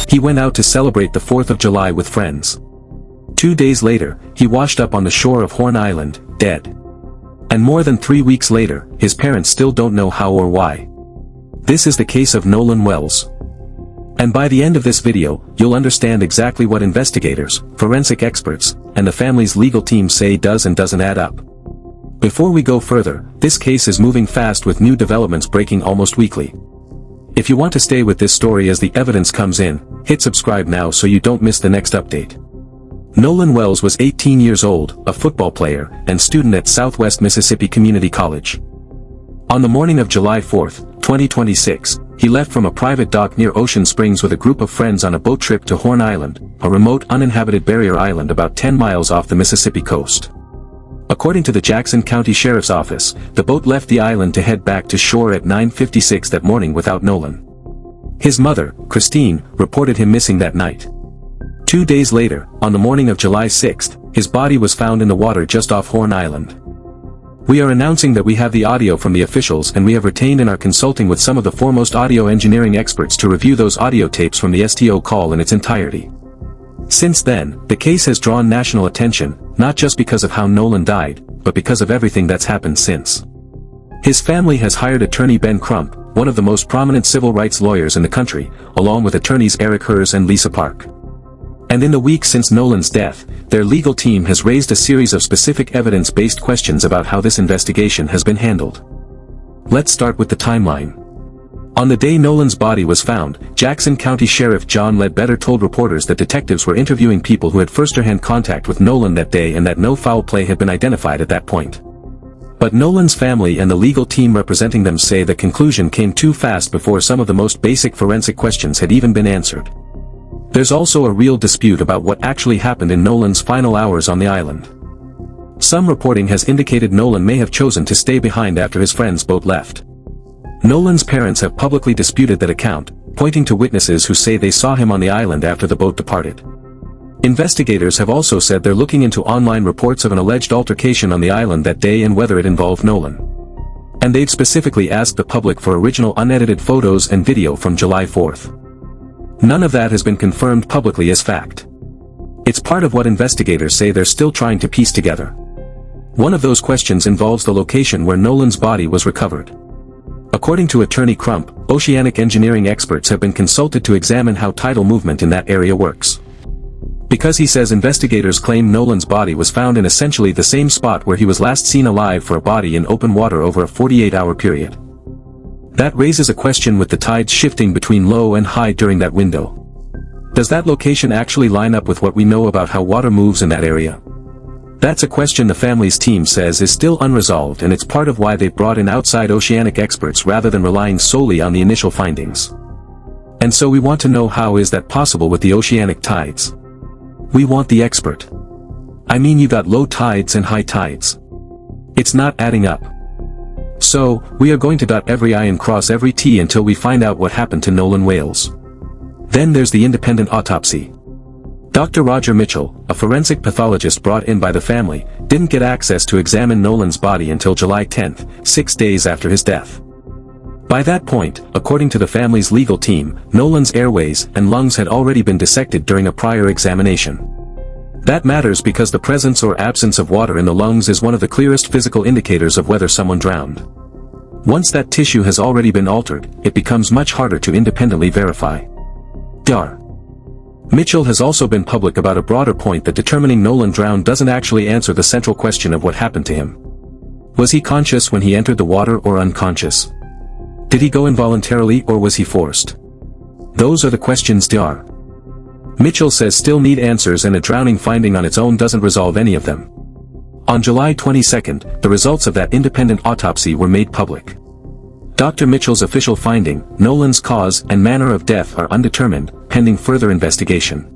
He went out to celebrate the 4th of July with friends. 2 days later, he washed up on the shore of Horn Island, dead. And more than 3 weeks later, his parents still don't know how or why. This is the case of Nolan Wells. And by the end of this video, you'll understand exactly what investigators, forensic experts, and the family's legal team say does and doesn't add up. Before we go further, this case is moving fast with new developments breaking almost weekly. If you want to stay with this story as the evidence comes in, hit subscribe now so you don't miss the next update. Nolan Wells was 18 years old, a football player, and student at Southwest Mississippi Community College. On the morning of July 4, 2026, he left from a private dock near Ocean Springs with a group of friends on a boat trip to Horn Island, a remote uninhabited barrier island about 10 miles off the Mississippi coast. According to the Jackson County Sheriff's Office, the boat left the island to head back to shore at 9:56 that morning without Nolan. His mother, Christine, reported him missing that night. 2 days later, on the morning of July 6, his body was found in the water just off Horn Island. We are announcing that we have the audio from the officials and we have retained and are consulting with some of the foremost audio engineering experts to review those audio tapes from the STO call in its entirety. Since then, the case has drawn national attention, not just because of how Nolan died, but because of everything that's happened since. His family has hired attorney Ben Crump, one of the most prominent civil rights lawyers in the country, along with attorneys Eric Hers and Lisa Park. And in the week since Nolan's death, their legal team has raised a series of specific evidence-based questions about how this investigation has been handled. Let's start with the timeline. On the day Nolan's body was found, Jackson County Sheriff John Ledbetter told reporters that detectives were interviewing people who had first-hand contact with Nolan that day and that no foul play had been identified at that point. But Nolan's family and the legal team representing them say the conclusion came too fast before some of the most basic forensic questions had even been answered. There's also a real dispute about what actually happened in Nolan's final hours on the island. Some reporting has indicated Nolan may have chosen to stay behind after his friend's boat left. Nolan's parents have publicly disputed that account, pointing to witnesses who say they saw him on the island after the boat departed. Investigators have also said they're looking into online reports of an alleged altercation on the island that day and whether it involved Nolan. And they've specifically asked the public for original unedited photos and video from July 4th. None of that has been confirmed publicly as fact. It's part of what investigators say they're still trying to piece together. One of those questions involves the location where Nolan's body was recovered. According to attorney Crump, oceanic engineering experts have been consulted to examine how tidal movement in that area works. Because he says investigators claim Nolan's body was found in essentially the same spot where he was last seen alive for a body in open water over a 48-hour period. That raises a question with the tides shifting between low and high during that window. Does that location actually line up with what we know about how water moves in that area? That's a question the family's team says is still unresolved, and it's part of why they've brought in outside oceanic experts rather than relying solely on the initial findings. And so we want to know how is that possible with the oceanic tides? We want the expert. I mean, you got low tides and high tides. It's not adding up. So, we are going to dot every I and cross every T until we find out what happened to Nolan Wells. Then there's the independent autopsy. Dr. Roger Mitchell, a forensic pathologist brought in by the family, didn't get access to examine Nolan's body until July 10, 6 days after his death. By that point, according to the family's legal team, Nolan's airways and lungs had already been dissected during a prior examination. That matters because the presence or absence of water in the lungs is one of the clearest physical indicators of whether someone drowned. Once that tissue has already been altered, it becomes much harder to independently verify. Dr. Mitchell has also been public about a broader point that determining Nolan drowned doesn't actually answer the central question of what happened to him. Was he conscious when he entered the water or unconscious? Did he go involuntarily or was he forced? Those are the questions Dr. Mitchell says still need answers, and a drowning finding on its own doesn't resolve any of them. On July 22, the results of that independent autopsy were made public. Dr. Mitchell's official finding, Nolan's cause and manner of death are undetermined, pending further investigation.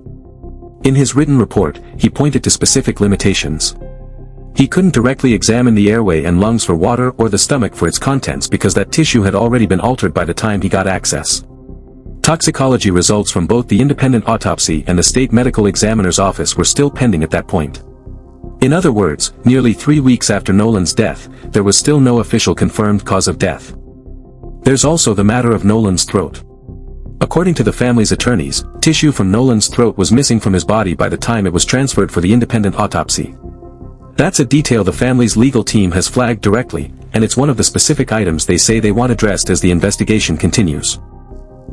In his written report, he pointed to specific limitations. He couldn't directly examine the airway and lungs for water or the stomach for its contents because that tissue had already been altered by the time he got access. Toxicology results from both the independent autopsy and the state medical examiner's office were still pending at that point. In other words, nearly 3 weeks after Nolan's death, there was still no official confirmed cause of death. There's also the matter of Nolan's throat. According to the family's attorneys, tissue from Nolan's throat was missing from his body by the time it was transferred for the independent autopsy. That's a detail the family's legal team has flagged directly, and it's one of the specific items they say they want addressed as the investigation continues.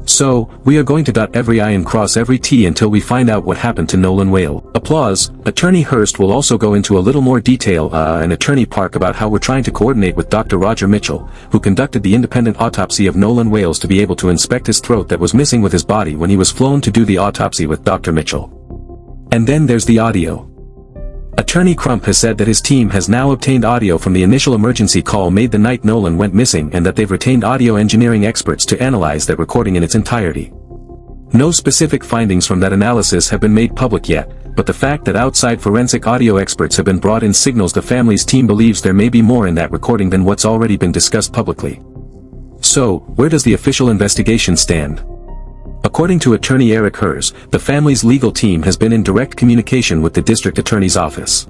So, we are going to dot every I and cross every T until we find out what happened to Nolan Wells. Applause. Attorney Hurst will also go into a little more detail, and Attorney Park about how we're trying to coordinate with Dr. Roger Mitchell, who conducted the independent autopsy of Nolan Wells to be able to inspect his throat that was missing with his body when he was flown to do the autopsy with Dr. Mitchell. And then there's the audio. Attorney Crump has said that his team has now obtained audio from the initial emergency call made the night Nolan went missing and that they've retained audio engineering experts to analyze that recording in its entirety. No specific findings from that analysis have been made public yet, but the fact that outside forensic audio experts have been brought in signals the family's team believes there may be more in that recording than what's already been discussed publicly. So, where does the official investigation stand? According to attorney Eric Hers, the family's legal team has been in direct communication with the district attorney's office.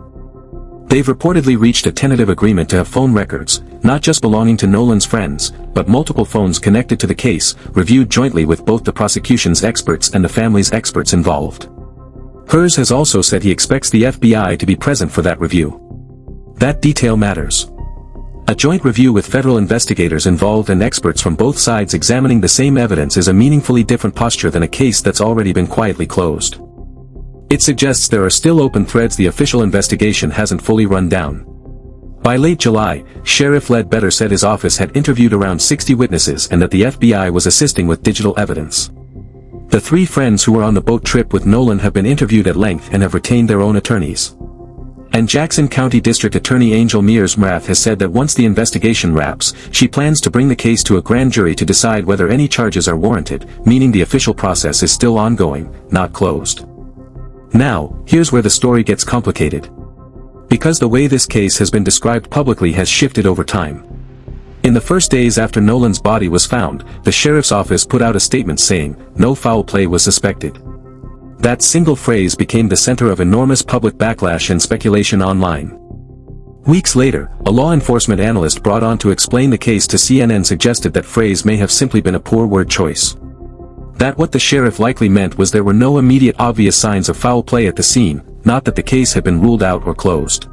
They've reportedly reached a tentative agreement to have phone records, not just belonging to Nolan's friends, but multiple phones connected to the case, reviewed jointly with both the prosecution's experts and the family's experts involved. Hers has also said he expects the FBI to be present for that review. That detail matters. A joint review with federal investigators involved and experts from both sides examining the same evidence is a meaningfully different posture than a case that's already been quietly closed. It suggests there are still open threads the official investigation hasn't fully run down. By late July, Sheriff Ledbetter said his office had interviewed around 60 witnesses and that the FBI was assisting with digital evidence. The three friends who were on the boat trip with Nolan have been interviewed at length and have retained their own attorneys. And Jackson County District Attorney Angel Mears-Mrath has said that once the investigation wraps, she plans to bring the case to a grand jury to decide whether any charges are warranted, meaning the official process is still ongoing, not closed. Now, here's where the story gets complicated. Because the way this case has been described publicly has shifted over time. In the first days after Nolan's body was found, the sheriff's office put out a statement saying, "No foul play was suspected." That single phrase became the center of enormous public backlash and speculation online. Weeks later, a law enforcement analyst brought on to explain the case to CNN suggested that phrase may have simply been a poor word choice. That what the sheriff likely meant was there were no immediate obvious signs of foul play at the scene, not that the case had been ruled out or closed.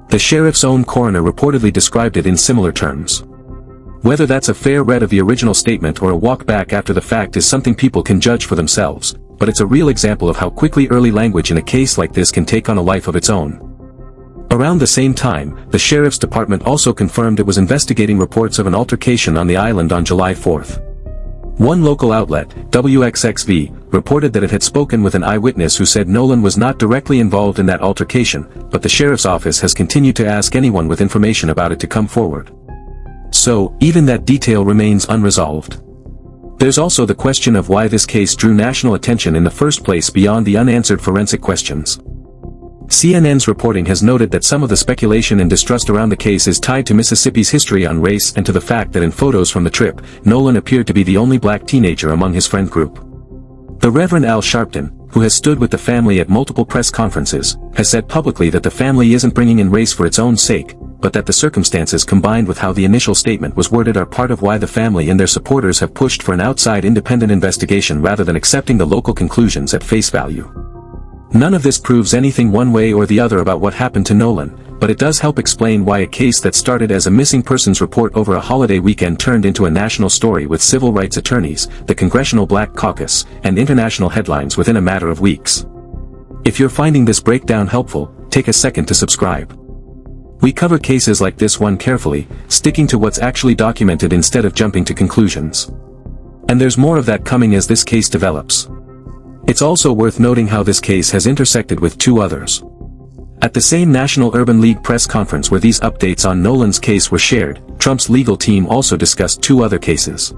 The sheriff's own coroner reportedly described it in similar terms. Whether that's a fair read of the original statement or a walk back after the fact is something people can judge for themselves, but it's a real example of how quickly early language in a case like this can take on a life of its own. Around the same time, the sheriff's department also confirmed it was investigating reports of an altercation on the island on July 4th. One local outlet, WXXV, reported that it had spoken with an eyewitness who said Nolan was not directly involved in that altercation, but the sheriff's office has continued to ask anyone with information about it to come forward. So, even that detail remains unresolved. There's also the question of why this case drew national attention in the first place beyond the unanswered forensic questions. CNN's reporting has noted that some of the speculation and distrust around the case is tied to Mississippi's history on race and to the fact that in photos from the trip, Nolan appeared to be the only black teenager among his friend group. The Reverend Al Sharpton, who has stood with the family at multiple press conferences, has said publicly that the family isn't bringing in race for its own sake, but that the circumstances combined with how the initial statement was worded are part of why the family and their supporters have pushed for an outside independent investigation rather than accepting the local conclusions at face value. None of this proves anything one way or the other about what happened to Nolan, but it does help explain why a case that started as a missing persons report over a holiday weekend turned into a national story with civil rights attorneys, the Congressional Black Caucus, and international headlines within a matter of weeks. If you're finding this breakdown helpful, take a second to subscribe. We cover cases like this one carefully, sticking to what's actually documented instead of jumping to conclusions. And there's more of that coming as this case develops. It's also worth noting how this case has intersected with two others. At the same National Urban League press conference where these updates on Nolan's case were shared, Trump's legal team also discussed two other cases.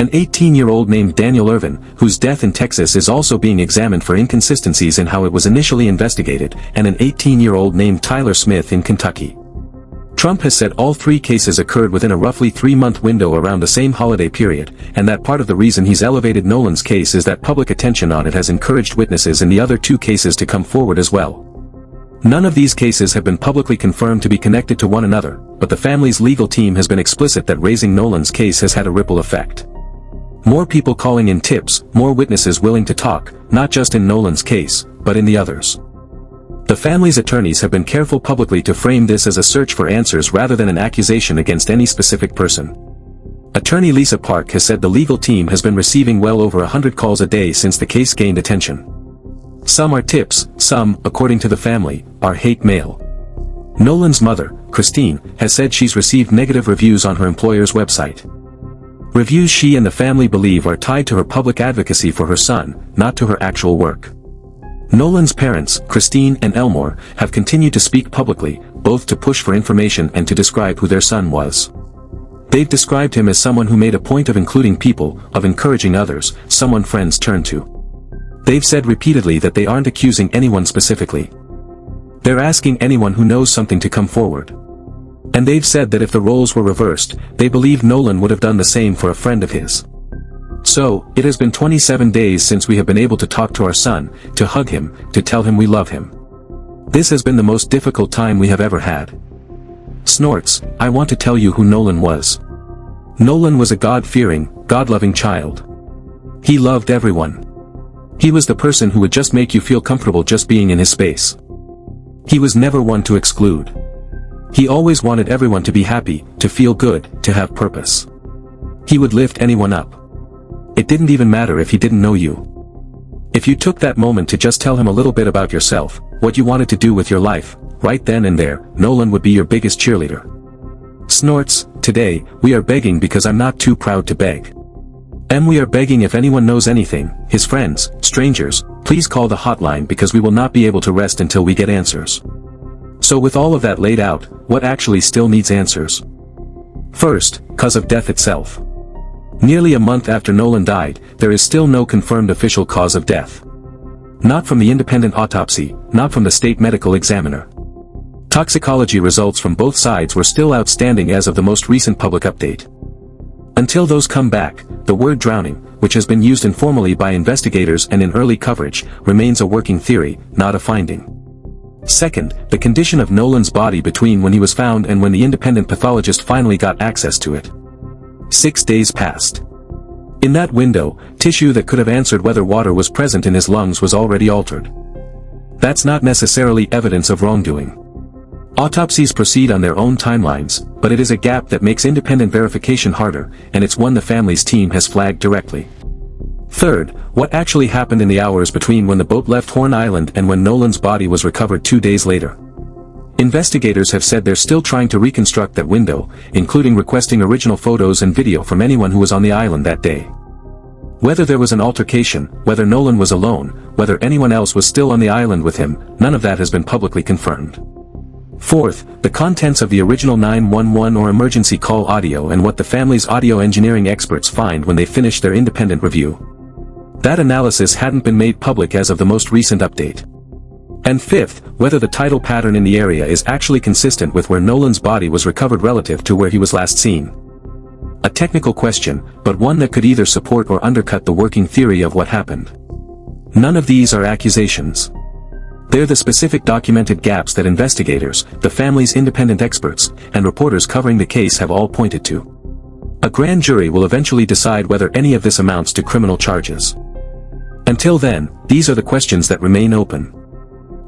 An 18-year-old named Daniel Irvin, whose death in Texas is also being examined for inconsistencies in how it was initially investigated, and an 18-year-old named Tyler Smith in Kentucky. Trump has said all three cases occurred within a roughly 3-month window around the same holiday period, and that part of the reason he's elevated Nolan's case is that public attention on it has encouraged witnesses in the other two cases to come forward as well. None of these cases have been publicly confirmed to be connected to one another, but the family's legal team has been explicit that raising Nolan's case has had a ripple effect. More people calling in tips, more witnesses willing to talk, not just in Nolan's case, but in the others. The family's attorneys have been careful publicly to frame this as a search for answers rather than an accusation against any specific person. Attorney Lisa Park has said the legal team has been receiving well over 100 calls a day since the case gained attention. Some are tips, some, according to the family, are hate mail. Nolan's mother, Christine, has said she's received negative reviews on her employer's website. Reviews she and the family believe are tied to her public advocacy for her son, not to her actual work. Nolan's parents, Christine and Elmore, have continued to speak publicly, both to push for information and to describe who their son was. They've described him as someone who made a point of including people, of encouraging others, someone friends turn to. They've said repeatedly that they aren't accusing anyone specifically. They're asking anyone who knows something to come forward. And they've said that if the roles were reversed, they believe Nolan would have done the same for a friend of his. So, it has been 27 days since we have been able to talk to our son, to hug him, to tell him we love him. This has been the most difficult time we have ever had. Snorts, I want to tell you who Nolan was. Nolan was a God-fearing, God-loving child. He loved everyone. He was the person who would just make you feel comfortable just being in his space. He was never one to exclude. He always wanted everyone to be happy, to feel good, to have purpose. He would lift anyone up. It didn't even matter if he didn't know you. If you took that moment to just tell him a little bit about yourself, what you wanted to do with your life, right then and there, Nolan would be your biggest cheerleader. Snorts, today, we are begging because I'm not too proud to beg. We are begging if anyone knows anything, his friends, strangers, please call the hotline because we will not be able to rest until we get answers. So with all of that laid out, what actually still needs answers? First, cause of death itself. Nearly a month after Nolan died, there is still no confirmed official cause of death. Not from the independent autopsy, not from the state medical examiner. Toxicology results from both sides were still outstanding as of the most recent public update. Until those come back, the word drowning, which has been used informally by investigators and in early coverage, remains a working theory, not a finding. Second, the condition of Nolan's body between when he was found and when the independent pathologist finally got access to it. 6 days passed. In that window, tissue that could have answered whether water was present in his lungs was already altered. That's not necessarily evidence of wrongdoing. Autopsies proceed on their own timelines, but it is a gap that makes independent verification harder, and it's one the family's team has flagged directly. Third, what actually happened in the hours between when the boat left Horn Island and when Nolan's body was recovered 2 days later? Investigators have said they're still trying to reconstruct that window, including requesting original photos and video from anyone who was on the island that day. Whether there was an altercation, whether Nolan was alone, whether anyone else was still on the island with him, none of that has been publicly confirmed. Fourth, the contents of the original 911 or emergency call audio and what the family's audio engineering experts find when they finish their independent review. That analysis hadn't been made public as of the most recent update. And fifth, whether the tidal pattern in the area is actually consistent with where Nolan's body was recovered relative to where he was last seen. A technical question, but one that could either support or undercut the working theory of what happened. None of these are accusations. They're the specific documented gaps that investigators, the family's independent experts, and reporters covering the case have all pointed to. A grand jury will eventually decide whether any of this amounts to criminal charges. Until then, these are the questions that remain open.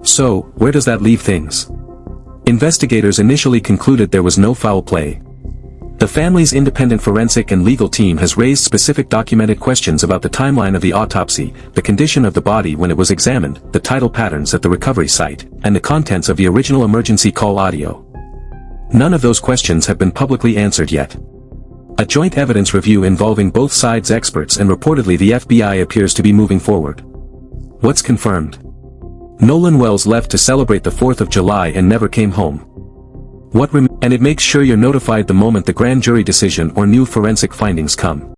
So, where does that leave things? Investigators initially concluded there was no foul play. The family's independent forensic and legal team has raised specific documented questions about the timeline of the autopsy, the condition of the body when it was examined, the tidal patterns at the recovery site, and the contents of the original emergency call audio. None of those questions have been publicly answered yet. A joint evidence review involving both sides' experts and reportedly the FBI appears to be moving forward. What's confirmed? Nolan Wells left to celebrate the 4th of July and never came home. And it makes sure you're notified the moment the grand jury decision or new forensic findings come.